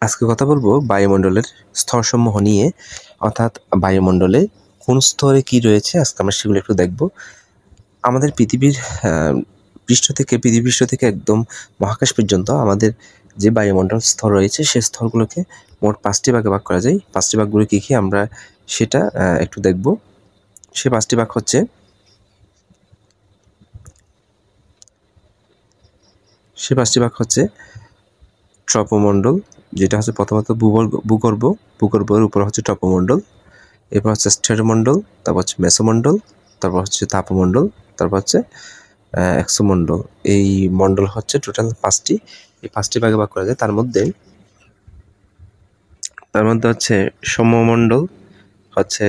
আজকে কথা বলবো বায়ুমণ্ডলের স্তরসমূহ নিয়ে, অর্থাৎ বায়ুমণ্ডলে কোন স্তরে কি রয়েছে আজকে আমরা সেগুলো একটু দেখব। আমাদের পৃথিবীর পৃথিবী পৃষ্ঠ থেকে একদম মহাকাশ পর্যন্ত আমাদের যে বায়ুমণ্ডল স্তর রয়েছে সেই স্তরগুলোকে মোট 5টি ভাগে ভাগ করা যায়। 5টি ভাগগুলো কী কী আমরা সেটা একটু দেখব। সে 5টি ভাগ হচ্ছে ট্রপোমণ্ডল, যেটা হচ্ছে প্রথমত ভূগর্ভের উপর হচ্ছে ট্রপোমণ্ডল, এরপর হচ্ছে স্টেরোমণ্ডল, তারপর হচ্ছে মেসোমণ্ডল, তারপর হচ্ছে তাপমণ্ডল, তারপর হচ্ছে এক্সোমণ্ডল। এই মণ্ডল হচ্ছে টোটাল 5টি। এই 5টি ভাগে ভাগ করা যায়। তার মধ্যে হচ্ছে সমমণ্ডল হচ্ছে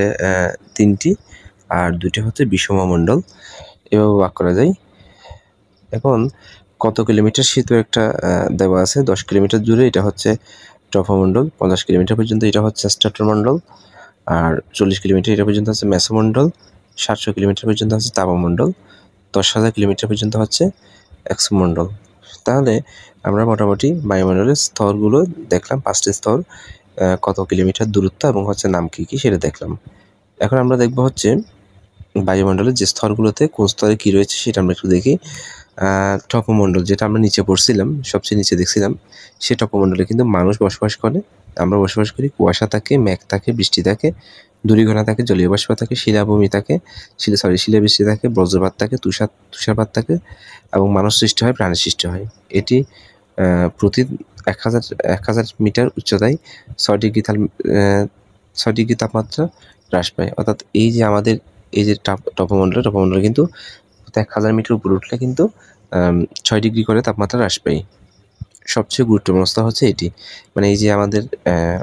3টি, আর 2টি হচ্ছে বিষমমণ্ডল। এভাবে ভাগ করা যায়। এখন কত কিলোমিটার সেতু একটা দেওয়া আছে, 10 কিলোমিটার দূরে এটা হচ্ছে ট্রপোমণ্ডল, 50 কিলোমিটার পর্যন্ত এটা হচ্ছে স্ট্র্যাটোমণ্ডল, আর 40 কিলোমিটার এটা পর্যন্ত হচ্ছে মেসোমণ্ডল, 700 কিলোমিটার পর্যন্ত হচ্ছে তাপমণ্ডল, 10,000 কিলোমিটার পর্যন্ত হচ্ছে এক্সোমণ্ডল। তাহলে আমরা মোটামুটি বায়ুমণ্ডলের স্তরগুলো দেখলাম, 5টি স্তর, কত কিলোমিটার দূরত্ব এবং হচ্ছে নাম কী কী সেটা দেখলাম। এখন আমরা দেখব হচ্ছে বায়ুমণ্ডলের যে স্তরগুলোতে কোন স্তরে কী রয়েছে সেটা আমরা একটু দেখি। ট্রপোমণ্ডল, যেটা আমরা নিচে পড়ছিলাম, সবচেয়ে নিচে দেখছিলাম, সে ট্রপোমণ্ডলে কিন্তু মানুষ বসবাস করে, আমরা বসবাস করি। কুয়াশা থাকে, মেঘ থাকে, বৃষ্টি থাকে, ধূলিকণা থাকে, জলীয় বাষ্প থাকে, শিলাভূমি থাকে, শিলাবৃষ্টি থাকে, বজ্রপাত থাকে, তুষারপাত থাকে এবং মানুষ সৃষ্টি হয়, প্রাণী সৃষ্টি হয়। এটি প্রতি 1000 মিটার উচ্চতায় 6 ডিগ্রি তাপমাত্রা হ্রাস পায়। অর্থাৎ এই যে আমাদের এই যে ট্রপোমণ্ডল কিন্তু 1000 মিটার উপরে উঠলে কিন্তু 6 ডিগ্রি করে তাপমাত্রা হ্রাস পায়। সবচেয়ে গুরুত্বপূর্ণ স্তর হচ্ছে এটি। মানে এই যে আমাদের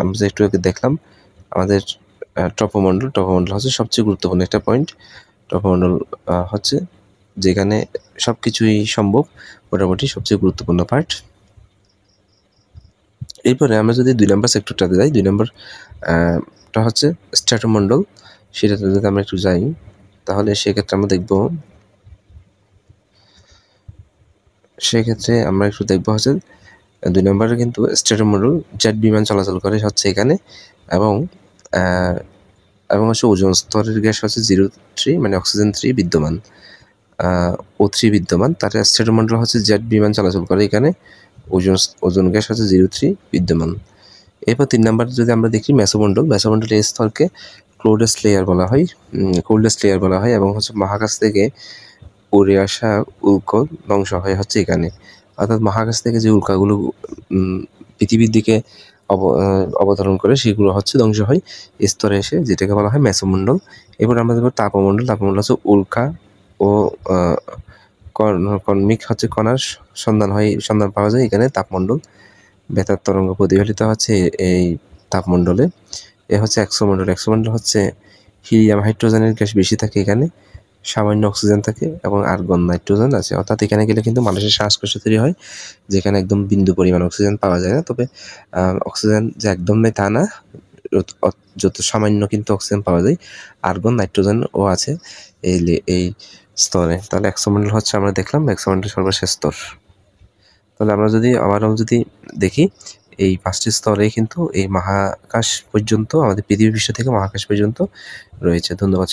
আমরা যে একটু আগে দেখলাম, আমাদের ট্রপোমণ্ডল হচ্ছে সবচেয়ে গুরুত্বপূর্ণ একটা পয়েন্ট। ট্রপোমণ্ডল হচ্ছে যেখানে সব কিছুই সম্ভব, মোটামুটি সবচেয়ে গুরুত্বপূর্ণ পার্ট। এরপরে আমরা যদি 2 নম্বর সেক্টরটাতে যাই, 2 নম্বরটা হচ্ছে স্ট্র্যাটোমণ্ডল। সেটাতে যদি আমরা একটু যাই, তাহলে সেক্ষেত্রে আমরা একটু দেখব হচ্ছে 2 নম্বরে কিন্তু স্ট্র্যাটোমণ্ডল জেট বিমান চলাচল করে হচ্ছে এখানে, এবং হচ্ছে ওজোন স্তরের গ্যাস হচ্ছে 03, মানে অক্সিজেন 3 বিদ্যমান, O3 বিদ্যমান। তার স্ট্র্যাটোমণ্ডল হচ্ছে জেট বিমান চলাচল করে এখানে, ওজোন গ্যাস হচ্ছে 03 বিদ্যমান। এরপর 3 নম্বর যদি আমরা দেখি মেসোমণ্ডল এই স্তরকে কোল্ডেস্ট লেয়ার বলা হয় এবং হচ্ছে মহাকাশ থেকে উড়ে আসা উল্কা ধ্বংস হয় হচ্ছে এখানে। অর্থাৎ মহাকাশ থেকে যে উল্কাগুলো পৃথিবীর দিকে অবতরণ করে সেগুলো হচ্ছে ধ্বংস হয় স্তরে এসে, যেটাকে বলা হয় মেসোমণ্ডল। এরপর আমরা দেখব তাপমণ্ডল হচ্ছে উল্কা ও কর্মিক হচ্ছে কণার সন্ধান পাওয়া যায় এখানে তাপমণ্ডল। বেতার তরঙ্গ প্রতিফলিত হচ্ছে এই তাপমণ্ডলে। এ হচ্ছে এক্সোমণ্ডল হচ্ছে হিলিয়াম হাইড্রোজেনের গ্যাস বেশি থাকে এখানে, সামান্য অক্সিজেন থাকে এবং আর্গন নাইট্রোজেন আছে। অর্থাৎ এখানে গেলে কিন্তু মানুষের শ্বাসকষ্ট তৈরি হয়, যেখানে একদম বিন্দু পরিমাণ অক্সিজেন পাওয়া যায় না। তবে অক্সিজেন যে একদম নেই তা না, যত সামান্য কিন্তু অক্সিজেন পাওয়া যায়। আর্গন নাইট্রোজেনও আছে এই স্তরে। তাহলে এক্সোমণ্ডল হচ্ছে আমরা দেখলাম এক্সোমণ্ডল সর্বশেষ স্তর। তাহলে আমরা যদি ওভারঅল দেখি, এই 5টি স্তরে কিন্তু এই মহাকাশ পর্যন্ত, আমাদের পৃথিবী পৃষ্ঠ থেকে মহাকাশ পর্যন্ত রয়েছে। ধন্যবাদ।